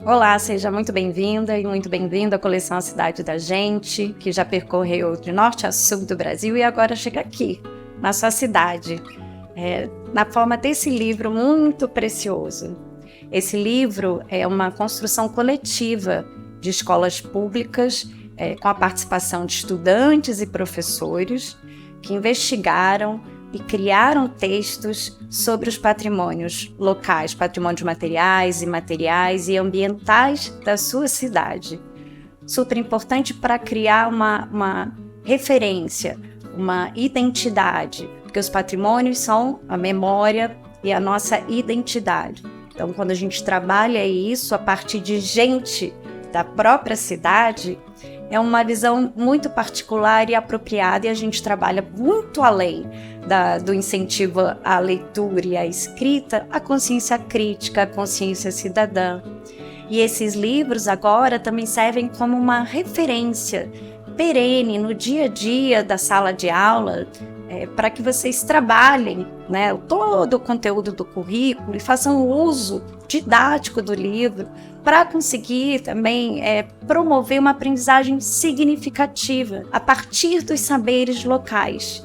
Olá, seja muito bem-vinda e muito bem-vindo à coleção A Cidade da Gente, que já percorreu de norte a sul do Brasil e agora chega aqui, na sua cidade, na forma desse livro muito precioso. Esse livro é uma construção coletiva de escolas públicas, com a participação de estudantes e professores que investigaram e criaram textos sobre os patrimônios locais, patrimônios materiais, imateriais e ambientais da sua cidade. Super importante para criar uma referência, uma identidade, porque os patrimônios são a memória e a nossa identidade. Então, quando a gente trabalha isso a partir de gente da própria cidade, é uma visão muito particular e apropriada, e a gente trabalha muito além do incentivo à leitura e à escrita, a consciência crítica, a consciência cidadã. E esses livros agora também servem como uma referência perene no dia a dia da sala de aula, para que vocês trabalhem, né, todo o conteúdo do currículo e façam uso didático do livro para conseguir também promover uma aprendizagem significativa a partir dos saberes locais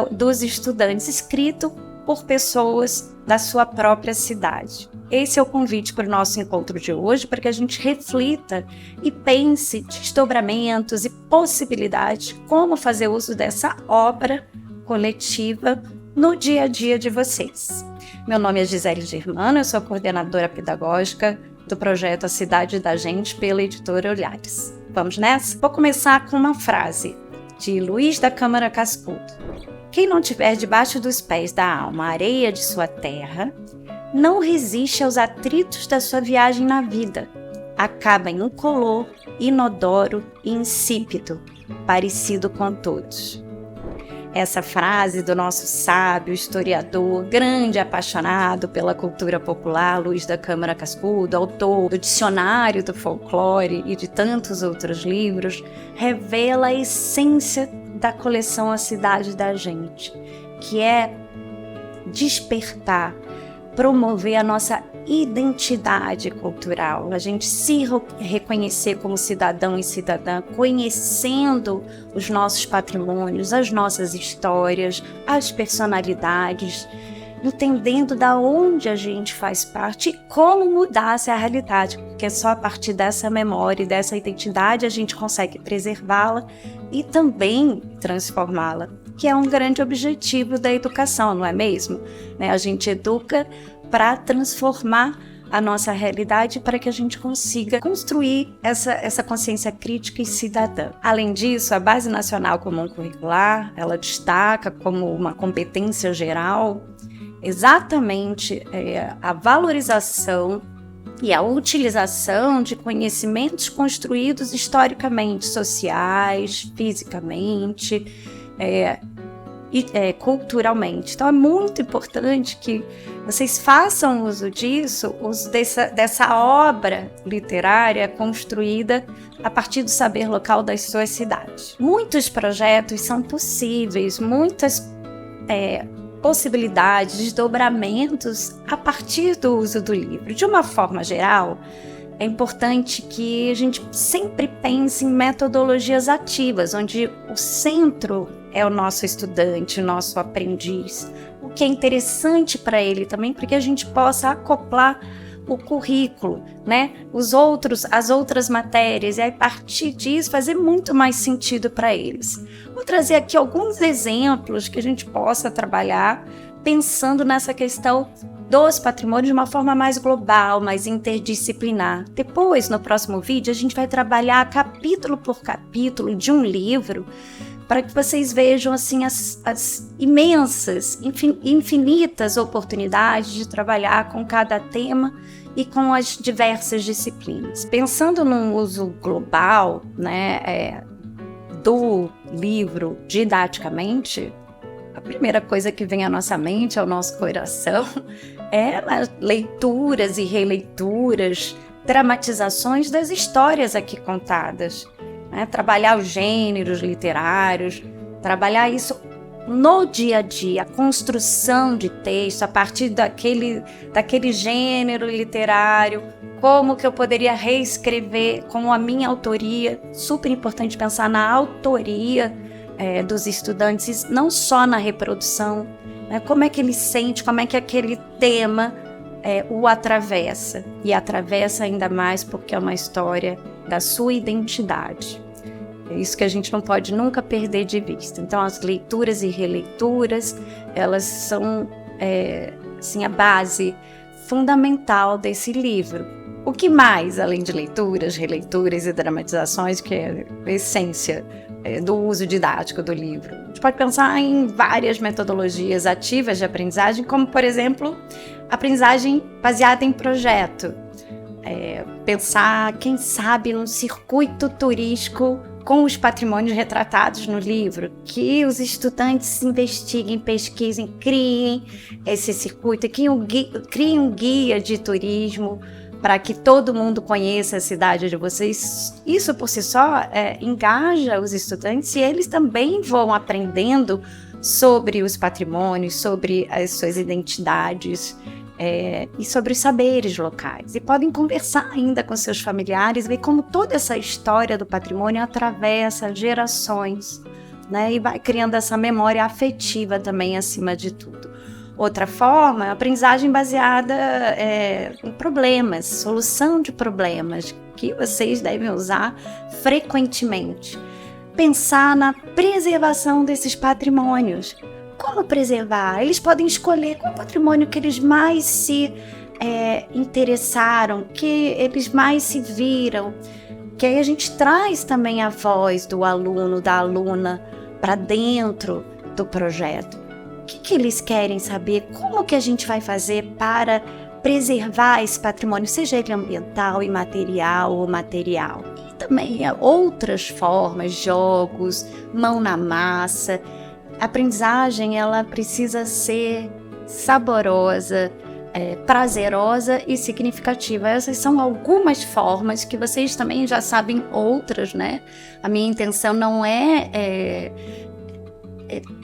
dos estudantes, escrito por pessoas da sua própria cidade. Esse é o convite para o nosso encontro de hoje, para que a gente reflita e pense desdobramentos e possibilidades de como fazer uso dessa obra coletiva no dia a dia de vocês. Meu nome é Gisele Germano, eu sou a coordenadora pedagógica do projeto A Cidade da Gente pela editora Olhares. Vamos nessa? Vou começar com uma frase de Luiz da Câmara Cascudo. Quem não tiver debaixo dos pés da alma a areia de sua terra, não resiste aos atritos da sua viagem na vida. Acaba incolor, inodoro e insípido, parecido com todos. Essa frase do nosso sábio, historiador, grande apaixonado pela cultura popular, Luiz da Câmara Cascudo, autor do Dicionário do Folclore e de tantos outros livros, revela a essência da coleção A Cidade da Gente, que é despertar, promover a nossa identidade cultural, a gente se reconhecer como cidadão e cidadã, conhecendo os nossos patrimônios, as nossas histórias, as personalidades, entendendo da onde a gente faz parte e como mudar essa realidade, porque só a partir dessa memória e dessa identidade a gente consegue preservá-la e também transformá-la, que é um grande objetivo da educação, não é mesmo? A gente educa para transformar a nossa realidade, para que a gente consiga construir essa consciência crítica e cidadã. Além disso, a Base Nacional Comum Curricular, ela destaca como uma competência geral exatamente a valorização e a utilização de conhecimentos construídos historicamente, sociais, fisicamente, e culturalmente. Então é muito importante que vocês façam uso disso, uso dessa obra literária construída a partir do saber local das suas cidades. Muitos projetos são possíveis, muitas possibilidades, desdobramentos a partir do uso do livro. De uma forma geral, é importante que a gente sempre pense em metodologias ativas, onde o centro é o nosso estudante, o nosso aprendiz, o que é interessante para ele também, para que a gente possa acoplar o currículo, né? As outras matérias, e a partir disso fazer muito mais sentido para eles. Vou trazer aqui alguns exemplos que a gente possa trabalhar pensando nessa questão dos patrimônios de uma forma mais global, mais interdisciplinar. Depois, no próximo vídeo, a gente vai trabalhar capítulo por capítulo de um livro, para que vocês vejam assim, as imensas, infinitas oportunidades de trabalhar com cada tema e com as diversas disciplinas. Pensando num uso global, do livro didaticamente, a primeira coisa que vem à nossa mente, ao nosso coração, é leituras e releituras, dramatizações das histórias aqui contadas. Trabalhar os gêneros literários, trabalhar isso no dia a dia, a construção de texto, a partir daquele gênero literário, como que eu poderia reescrever com a minha autoria. Super importante pensar na autoria dos estudantes, não só na reprodução, né? Como é que ele sente, como é que aquele tema o atravessa, e atravessa ainda mais porque é uma história da sua identidade. É isso que a gente não pode nunca perder de vista. Então, as leituras e releituras, elas são assim, a base fundamental desse livro. O que mais, além de leituras, releituras e dramatizações, que é a essência do uso didático do livro? A gente pode pensar em várias metodologias ativas de aprendizagem, como, por exemplo, aprendizagem baseada em projeto. Pensar, quem sabe, num circuito turístico com os patrimônios retratados no livro, que os estudantes investiguem, pesquisem, criem esse circuito, criem um guia de turismo para que todo mundo conheça a cidade de vocês. Isso por si só engaja os estudantes, e eles também vão aprendendo sobre os patrimônios, sobre as suas identidades, e sobre os saberes locais. E podem conversar ainda com seus familiares, ver como toda essa história do patrimônio atravessa gerações, né? E vai criando essa memória afetiva também, acima de tudo. Outra forma é a aprendizagem baseada em problemas, solução de problemas, que vocês devem usar frequentemente. Pensar na preservação desses patrimônios. Como preservar? Eles podem escolher qual patrimônio que eles mais se interessaram, que eles mais se viram, que aí a gente traz também a voz do aluno, da aluna, para dentro do projeto. O que eles querem saber? Como que a gente vai fazer para preservar esse patrimônio, seja ele ambiental, imaterial ou material? E também outras formas, jogos, mão na massa. A aprendizagem, ela precisa ser saborosa, prazerosa e significativa. Essas são algumas formas, que vocês também já sabem outras, né? A minha intenção não é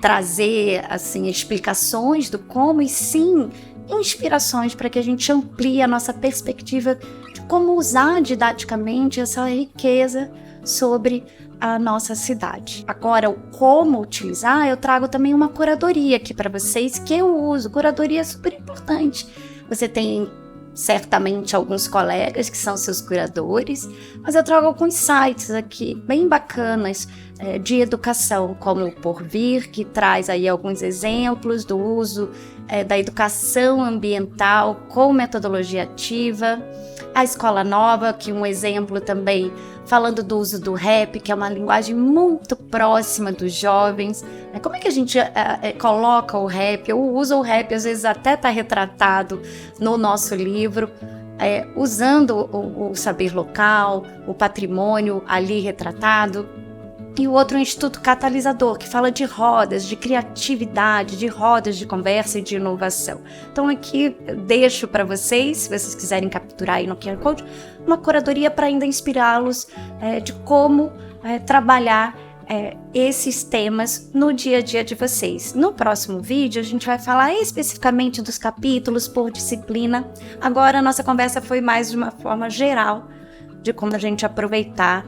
trazer assim explicações do como, e sim inspirações para que a gente amplie a nossa perspectiva de como usar didaticamente essa riqueza sobre a nossa cidade. Agora, o como utilizar, eu trago também uma curadoria aqui para vocês, que eu uso. Curadoria é super importante. Você tem certamente alguns colegas que são seus curadores, mas eu trago alguns sites aqui bem bacanas de educação, como o Porvir, que traz aí alguns exemplos do uso da educação ambiental com metodologia ativa. A Escola Nova, que é um exemplo também falando do uso do rap, que é uma linguagem muito próxima dos jovens. Como é que a gente coloca o rap, ou usa o rap, às vezes até está retratado no nosso livro, usando o saber local, o patrimônio ali retratado. E o outro é o Instituto Catalisador, que fala de rodas, de criatividade, de rodas de conversa e de inovação. Então aqui eu deixo para vocês, se vocês quiserem capturar aí no QR Code, uma curadoria para ainda inspirá-los de como trabalhar esses temas no dia a dia de vocês. No próximo vídeo a gente vai falar especificamente dos capítulos por disciplina. Agora a nossa conversa foi mais de uma forma geral de como a gente aproveitar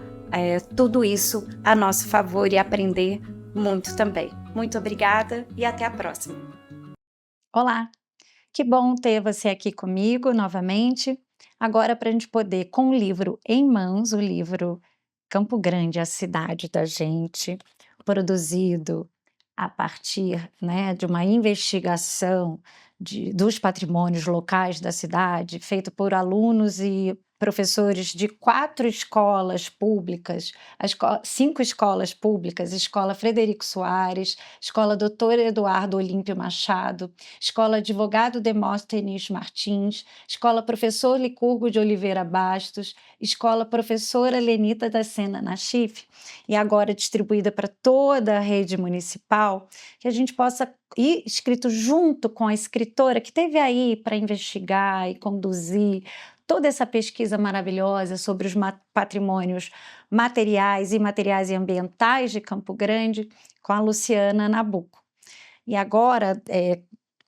tudo isso a nosso favor e aprender muito também. Muito obrigada e até a próxima. Olá, que bom ter você aqui comigo novamente. Agora, para a gente poder, com o livro em mãos, o livro Campo Grande, a cidade da gente, produzido a partir, né, de uma investigação dos patrimônios locais da cidade, feito por alunos e professores de 4 escolas públicas, 5 escolas públicas: Escola Frederico Soares, Escola Doutor Eduardo Olímpio Machado, Escola Advogado Demóstenes Martins, Escola Professor Licurgo de Oliveira Bastos, Escola Professora Lenita da Sena Nachif, e agora distribuída para toda a rede municipal, que a gente possa ir escrito junto com a escritora que esteve aí para investigar e conduzir toda essa pesquisa maravilhosa sobre os patrimônios materiais, imateriais e ambientais de Campo Grande, com a Luciana Nabuco. E agora,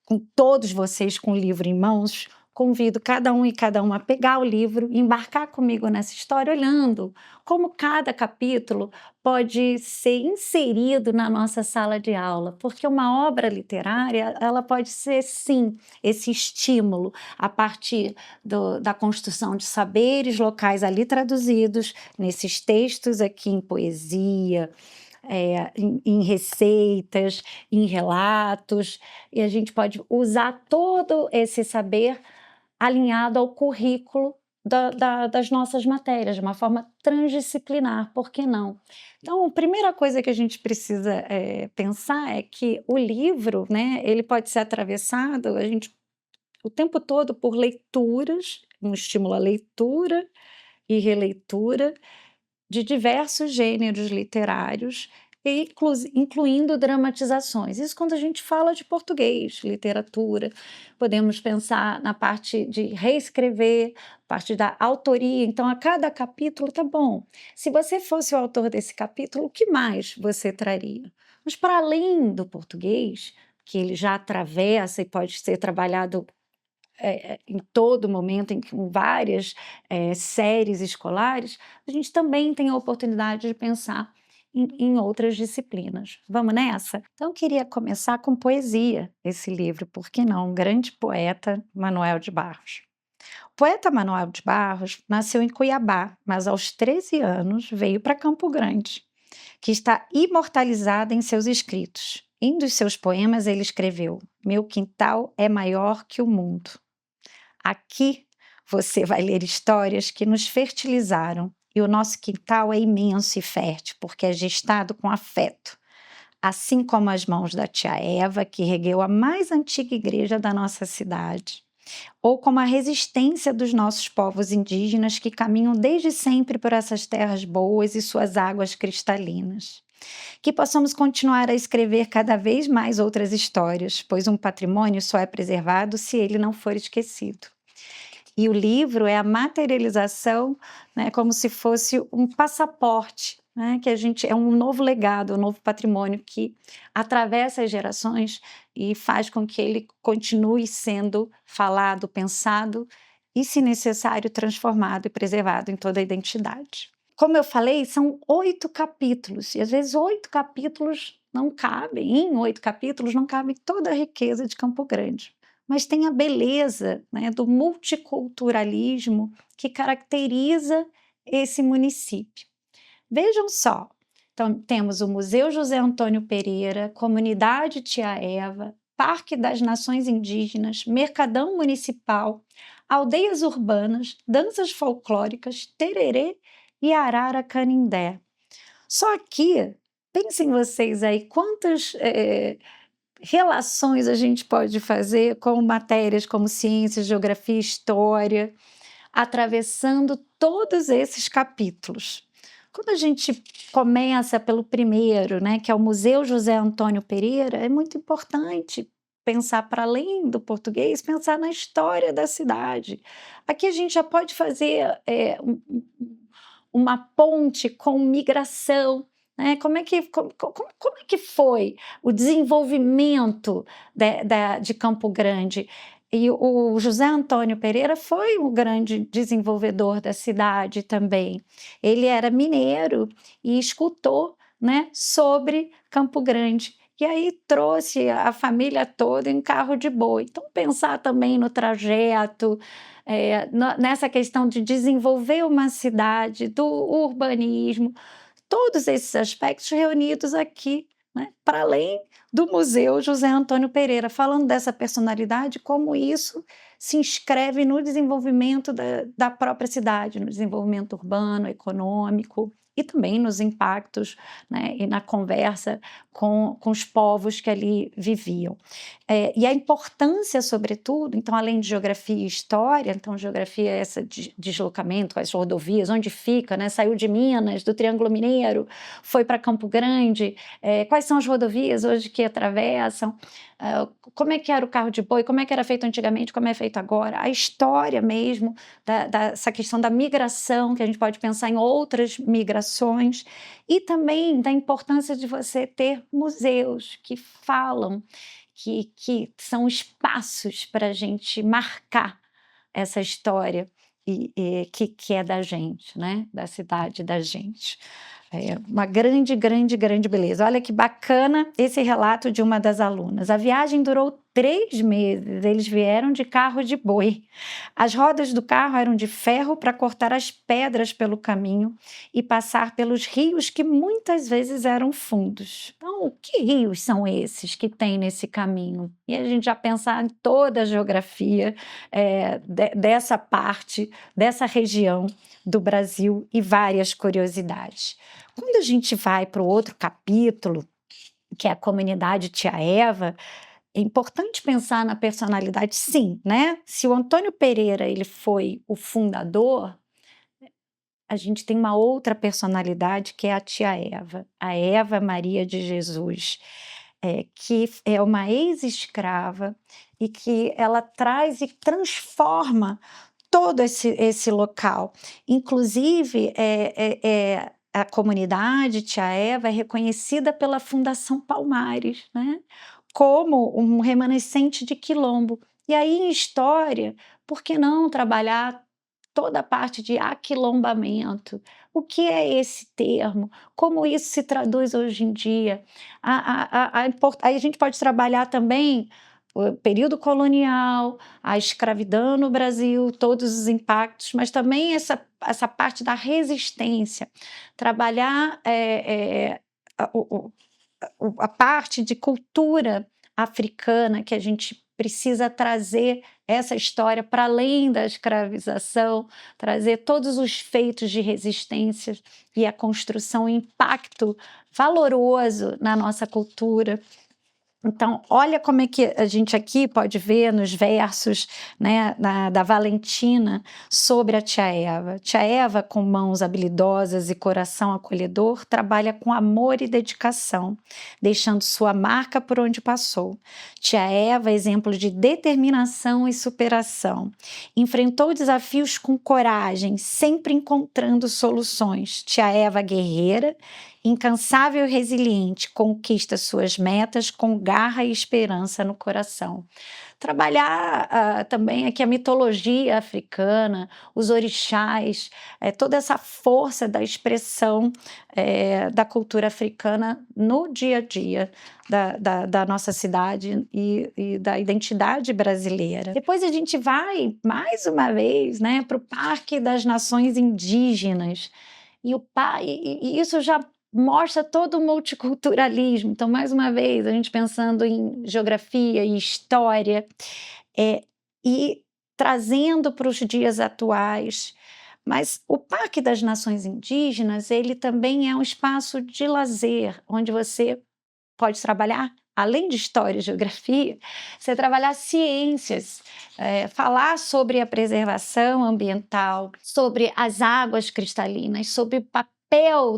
com todos vocês com o livro em mãos, convido cada um e cada uma a pegar o livro e embarcar comigo nessa história, olhando como cada capítulo pode ser inserido na nossa sala de aula, porque uma obra literária, ela pode ser, sim, esse estímulo a partir da construção de saberes locais ali traduzidos, nesses textos aqui em poesia, em receitas, em relatos, e a gente pode usar todo esse saber alinhado ao currículo das nossas matérias, de uma forma transdisciplinar, por que não? Então, a primeira coisa que a gente precisa pensar é que o livro, né, ele pode ser atravessado o tempo todo por leituras, um estímulo à leitura e releitura de diversos gêneros literários, incluindo dramatizações. Isso quando a gente fala de português, literatura. Podemos pensar na parte de reescrever, parte da autoria. Então, a cada capítulo, tá bom. Se você fosse o autor desse capítulo, o que mais você traria? Mas, para além do português, que ele já atravessa e pode ser trabalhado em todo momento, em várias séries escolares, a gente também tem a oportunidade de pensar em outras disciplinas. Vamos nessa? Então, eu queria começar com poesia, esse livro, por que não? Um grande poeta, Manuel de Barros. O poeta Manuel de Barros nasceu em Cuiabá, mas aos 13 anos veio para Campo Grande, que está imortalizada em seus escritos. Em um dos seus poemas ele escreveu: "Meu quintal é maior que o mundo. Aqui você vai ler histórias que nos fertilizaram, e o nosso quintal é imenso e fértil, porque é gestado com afeto, assim como as mãos da tia Eva, que regueu a mais antiga igreja da nossa cidade, ou como a resistência dos nossos povos indígenas que caminham desde sempre por essas terras boas e suas águas cristalinas. Que possamos continuar a escrever cada vez mais outras histórias, pois um patrimônio só é preservado se ele não for esquecido." E o livro é a materialização, né, como se fosse um passaporte, né, que é um novo legado, um novo patrimônio que atravessa as gerações e faz com que ele continue sendo falado, pensado e, se necessário, transformado e preservado em toda a identidade. Como eu falei, são 8 capítulos, e às vezes 8 capítulos não cabem, em 8 capítulos não cabe toda a riqueza de Campo Grande, mas tem a beleza, né, do multiculturalismo que caracteriza esse município. Vejam só, então temos o Museu José Antônio Pereira, Comunidade Tia Eva, Parque das Nações Indígenas, Mercadão Municipal, aldeias urbanas, danças folclóricas, tererê e arara canindé. Só que, pensem vocês aí, quantas relações a gente pode fazer com matérias como ciência, geografia, história, atravessando todos esses capítulos. Quando a gente começa pelo primeiro, né, que é o Museu José Antônio Pereira, é muito importante pensar, para além do português, pensar na história da cidade. Aqui a gente já pode fazer uma ponte com migração, né? Como é que foi o desenvolvimento de Campo Grande? E o José Antônio Pereira foi um grande desenvolvedor da cidade também. Ele era mineiro e escutou, né, sobre Campo Grande. E aí trouxe a família toda em carro de boi. Então, pensar também no trajeto, nessa questão de desenvolver uma cidade, do urbanismo, todos esses aspectos reunidos aqui, né, para além do Museu José Antônio Pereira, falando dessa personalidade, como isso se inscreve no desenvolvimento da própria cidade, no desenvolvimento urbano, econômico, e também nos impactos, né, e na conversa com os povos que ali viviam. E a importância, sobretudo, então, além de geografia e história, então, geografia é esse deslocamento, as rodovias, onde fica, né, saiu de Minas, do Triângulo Mineiro, foi para Campo Grande, quais são as rodovias hoje que atravessam, como é que era o carro de boi, como é que era feito antigamente, como é feito agora, a história mesmo dessa questão da migração, que a gente pode pensar em outras migrações, e também da importância de você ter museus que falam, que são espaços para a gente marcar essa história que é da gente, né? Da cidade da gente. É uma grande, grande, grande beleza. Olha que bacana esse relato de uma das alunas. A viagem durou 3 meses, eles vieram de carro de boi. As rodas do carro eram de ferro para cortar as pedras pelo caminho e passar pelos rios que muitas vezes eram fundos. Então, que rios são esses que tem nesse caminho? E a gente já pensar em toda a geografia dessa parte, dessa região do Brasil e várias curiosidades. Quando a gente vai para o outro capítulo, que é a comunidade Tia Eva, é importante pensar na personalidade, sim, né? Se o Antônio Pereira ele foi o fundador, a gente tem uma outra personalidade que é a Tia Eva, a Eva Maria de Jesus, que é uma ex-escrava e que ela traz e transforma todo esse local. Inclusive, a comunidade Tia Eva é reconhecida pela Fundação Palmares, né? Como um remanescente de quilombo. E aí, em história, por que não trabalhar toda a parte de aquilombamento? O que é esse termo? Como isso se traduz hoje em dia? Aí a gente pode trabalhar também o período colonial, a escravidão no Brasil, todos os impactos, mas também essa parte da resistência, trabalhar a parte de cultura africana que a gente precisa trazer essa história para além da escravização, trazer todos os feitos de resistência e a construção, o impacto valoroso na nossa cultura. Então, olha como é que a gente aqui pode ver nos versos, né, da Valentina sobre a Tia Eva. Tia Eva, com mãos habilidosas e coração acolhedor, trabalha com amor e dedicação, deixando sua marca por onde passou. Tia Eva, exemplo de determinação e superação. Enfrentou desafios com coragem, sempre encontrando soluções. Tia Eva, guerreira, incansável e resiliente, conquista suas metas com garra e esperança no coração. Trabalhar também aqui a mitologia africana, os orixás, toda essa força da expressão da cultura africana no dia a dia da nossa cidade e da identidade brasileira. Depois a gente vai, mais uma vez, né, para o Parque das Nações Indígenas, e isso já mostra todo o multiculturalismo. Então, mais uma vez, a gente pensando em geografia e história, e trazendo para os dias atuais. Mas o Parque das Nações Indígenas, ele também é um espaço de lazer, onde você pode trabalhar, além de história e geografia, você trabalhar ciências, falar sobre a preservação ambiental, sobre as águas cristalinas, sobre o papel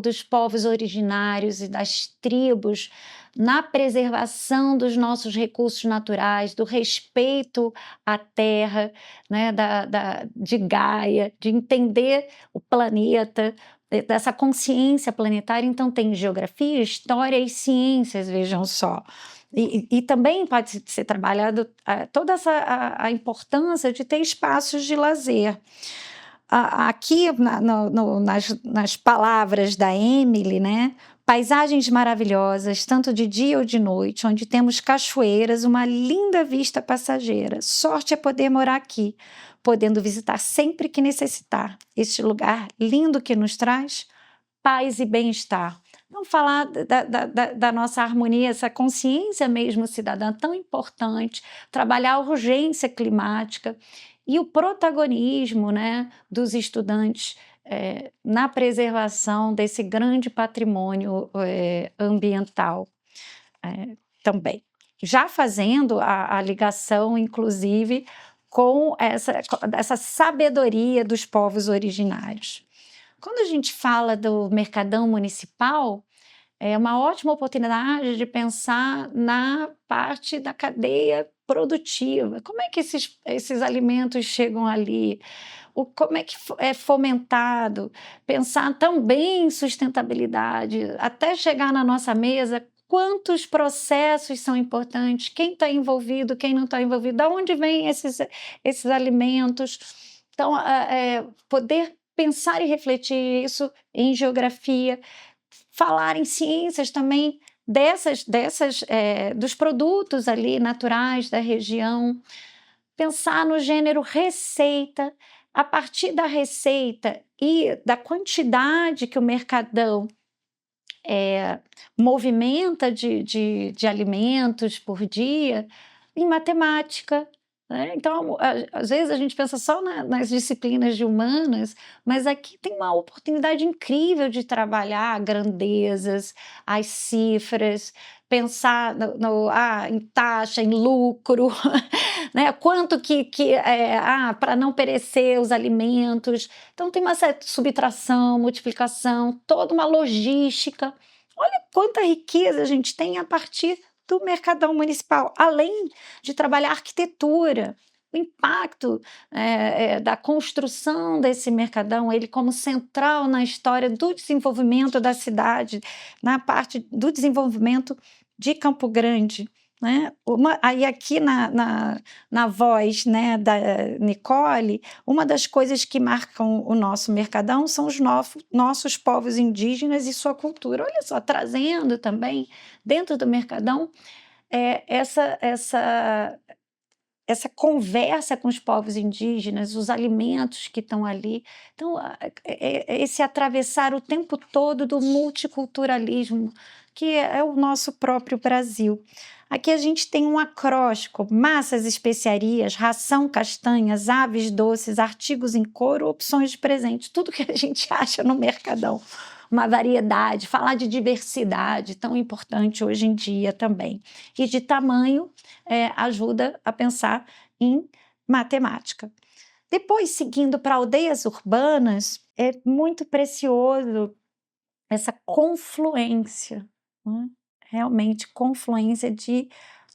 dos povos originários e das tribos na preservação dos nossos recursos naturais, do respeito à terra, né, de Gaia, de entender o planeta, dessa consciência planetária. Então tem geografia, história e ciências, vejam só. E também pode ser trabalhado toda a importância de ter espaços de lazer. Aqui nas palavras da Emily, né? Paisagens maravilhosas, tanto de dia ou de noite, onde temos cachoeiras, uma linda vista passageira. Sorte é poder morar aqui, podendo visitar sempre que necessitar. Este lugar lindo que nos traz paz e bem-estar. Vamos falar da nossa harmonia, essa consciência mesmo cidadã tão importante, trabalhar a urgência climática e o protagonismo, né, dos estudantes na preservação desse grande patrimônio ambiental também. Já fazendo a ligação, inclusive, com essa sabedoria dos povos originários. Quando a gente fala do Mercadão Municipal, é uma ótima oportunidade de pensar na parte da cadeia produtiva. Como é que esses alimentos chegam ali? Como é que é fomentado? Pensar também em sustentabilidade, até chegar na nossa mesa. Quantos processos são importantes? Quem está envolvido, quem não está envolvido? De onde vêm esses alimentos? Então, poder pensar e refletir isso em geografia, falar em ciências também dos produtos ali naturais da região, pensar no gênero receita, a partir da receita e da quantidade que o mercadão movimenta de alimentos por dia, em matemática. Né? Então, às vezes a gente pensa só nas disciplinas de humanas, mas aqui tem uma oportunidade incrível de trabalhar grandezas, as cifras, pensar em taxa, em lucro, né? Quanto para não perecer os alimentos. Então, tem uma certa subtração, multiplicação, toda uma logística. Olha quanta riqueza a gente tem a partir do mercadão municipal, além de trabalhar arquitetura, o impacto da construção desse mercadão, ele como central na história do desenvolvimento da cidade, na parte do desenvolvimento de Campo Grande. Né? Aí aqui na voz, né, da Nicole, uma das coisas que marcam o nosso mercadão são os nossos povos indígenas e sua cultura. Olha só, trazendo também dentro do mercadão essa conversa com os povos indígenas, os alimentos que estão ali. Então, esse atravessar o tempo todo do multiculturalismo, que é o nosso próprio Brasil. Aqui a gente tem um acróstico: massas, especiarias, ração, castanhas, aves doces, artigos em couro, opções de presente. Tudo que a gente acha no mercadão. Uma variedade, falar de diversidade, tão importante hoje em dia também. E de tamanho, ajuda a pensar em matemática. Depois, seguindo para aldeias urbanas, é muito precioso essa confluência, né? Realmente confluência de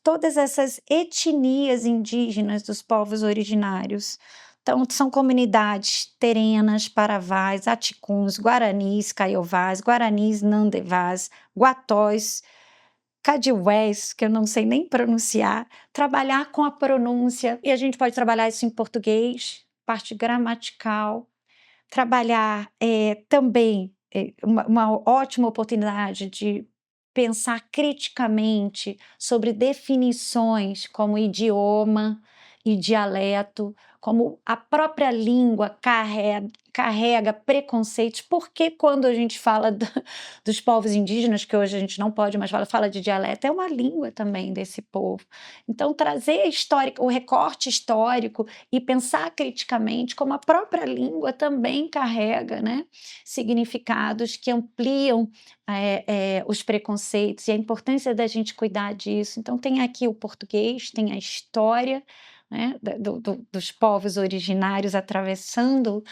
todas essas etnias indígenas dos povos originários. Então, são comunidades terenas, paravás, aticuns, guaranis, caiovás, guaranis, nandevás, guatóis, cadiués, que eu não sei nem pronunciar, trabalhar com a pronúncia, e a gente pode trabalhar isso em português, parte gramatical, trabalhar também uma ótima oportunidade de pensar criticamente sobre definições como idioma e dialeto, como a própria língua carrega preconceitos. Porque quando a gente fala dos povos indígenas, que hoje a gente não pode mais fala de dialeto, é uma língua também desse povo. Então, trazer o recorte histórico e pensar criticamente como a própria língua também carrega, né, significados que ampliam os preconceitos e a importância da gente cuidar disso. Então, tem aqui o português, tem a história, né, dos povos originários atravessando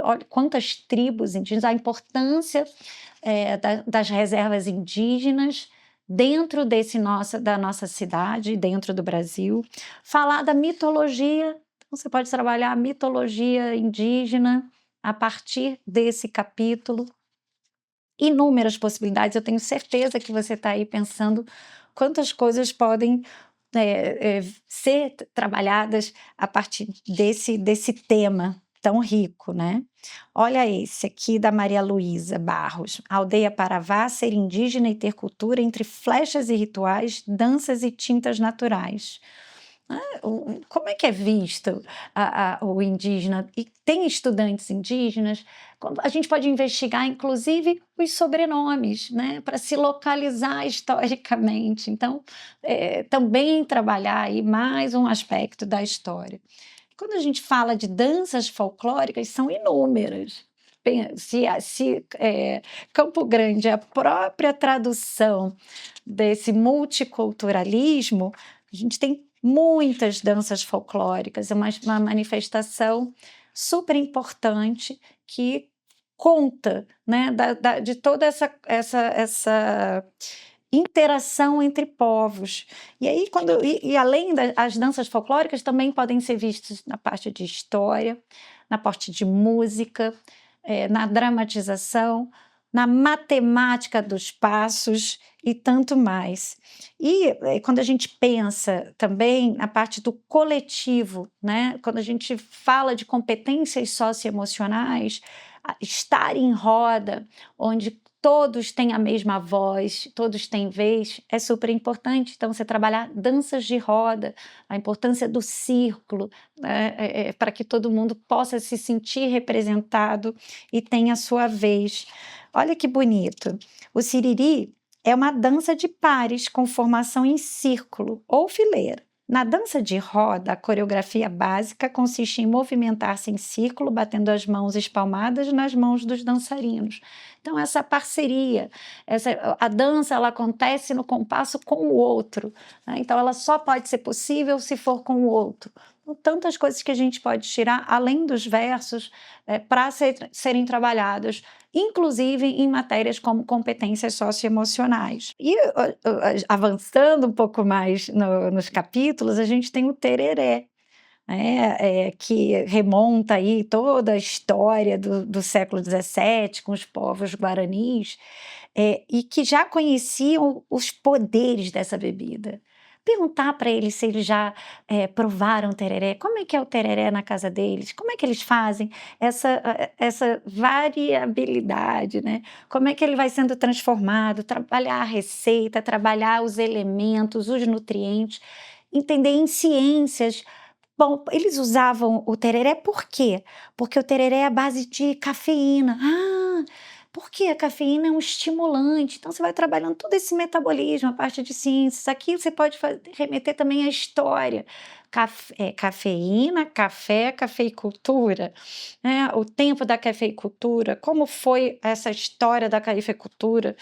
olha quantas tribos indígenas, a importância das reservas indígenas dentro da nossa cidade, dentro do Brasil. Falar da mitologia, então você pode trabalhar a mitologia indígena a partir desse capítulo. Inúmeras possibilidades, eu tenho certeza que você está aí pensando quantas coisas podem ser trabalhadas a partir desse tema tão rico, né? Olha esse aqui da Maria Luísa Barros: Aldeia Paravá, ser indígena e ter cultura entre flechas e rituais, danças e tintas naturais. Como é que é visto o indígena? E tem estudantes indígenas, a gente pode investigar, inclusive, os sobrenomes, né, para se localizar historicamente. Então, também trabalhar aí mais um aspecto da história. Quando a gente fala de danças folclóricas, são inúmeras. Se Campo Grande é a própria tradução desse multiculturalismo, a gente tem muitas danças folclóricas, é uma manifestação super importante que conta, né, de toda essa interação entre povos. E aí, além das danças folclóricas, também podem ser vistas na parte de história, na parte de música, na dramatização, na matemática dos passos e tanto mais. E quando a gente pensa também na parte do coletivo, né? Quando a gente fala de competências socioemocionais, estar em roda, onde todos têm a mesma voz, todos têm vez, é super importante. Então, você trabalhar danças de roda, a importância do círculo, né, para que todo mundo possa se sentir representado e tenha a sua vez. Olha que bonito. O siriri é uma dança de pares com formação em círculo ou fileira. Na dança de roda, a coreografia básica consiste em movimentar-se em círculo, batendo as mãos espalmadas nas mãos dos dançarinos. Então, essa parceria, a dança ela acontece no compasso com o outro, né? Então, ela só pode ser possível se for com o outro. Então, tantas coisas que a gente pode tirar, além dos versos, para serem trabalhados, inclusive em matérias como competências socioemocionais. E avançando um pouco mais nos capítulos, a gente tem o tereré, né, que remonta aí toda a história do século XVII, com os povos guaranis, e que já conheciam os poderes dessa bebida. Perguntar para eles se eles já provaram tereré, como é que é o tereré na casa deles, como é que eles fazem essa variabilidade, né? Como é que ele vai sendo transformado, trabalhar a receita, trabalhar os elementos, os nutrientes, entender em ciências. Bom, eles usavam o tereré por quê? Porque o tereré é a base de cafeína. Ah, porque a cafeína é um estimulante. Então, você vai trabalhando todo esse metabolismo, a parte de ciências. Aqui você pode remeter também à história. Cafeína, café, cafeicultura, né? O tempo da cafeicultura, como foi essa história da cafeicultura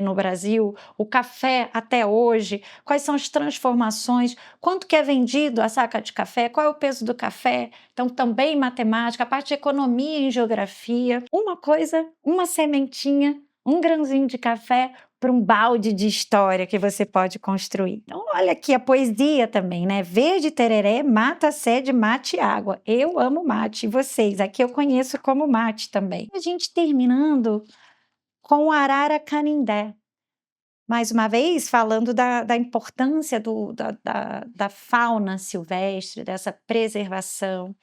no Brasil, o café até hoje, quais são as transformações, quanto que é vendido a saca de café, qual é o peso do café. Então, também matemática, a parte de economia e geografia. Uma coisa, uma sementinha, um grãozinho de café para um balde de história que você pode construir. Então, olha aqui a poesia também, né? Verde tereré, mata a sede, mate água. Eu amo mate, e vocês? Aqui eu conheço como mate também. A gente terminando com o arara canindé. Mais uma vez, falando da importância da fauna silvestre, dessa preservação,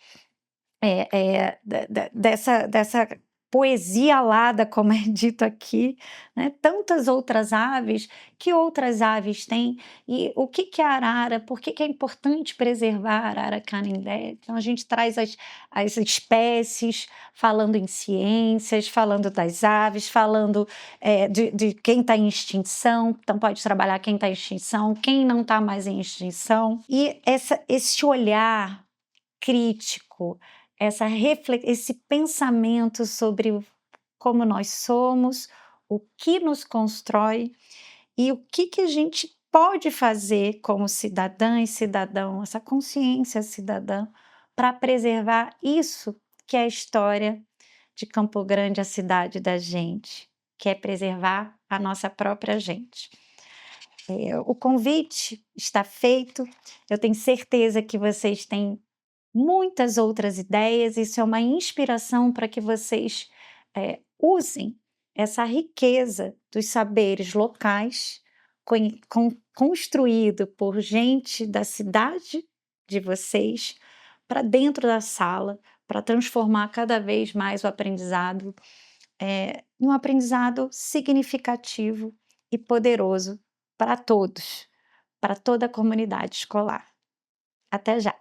dessa poesia alada, como é dito aqui, né? Tantas outras aves, que outras aves têm? E o que é a arara? Por que é importante preservar a arara canindé? Então, a gente traz as espécies, falando em ciências, falando das aves, falando de quem está em extinção, então pode trabalhar quem está em extinção, quem não está mais em extinção. E esse olhar crítico, esse pensamento sobre como nós somos, o que nos constrói e o que a gente pode fazer como cidadã e cidadão, essa consciência cidadã, para preservar isso que é a história de Campo Grande, a cidade da gente, que é preservar a nossa própria gente. O convite está feito, eu tenho certeza que vocês têm muitas outras ideias, isso é uma inspiração para que vocês usem essa riqueza dos saberes locais, construído por gente da cidade de vocês, para dentro da sala, para transformar cada vez mais o aprendizado em um aprendizado significativo e poderoso para todos, para toda a comunidade escolar. Até já!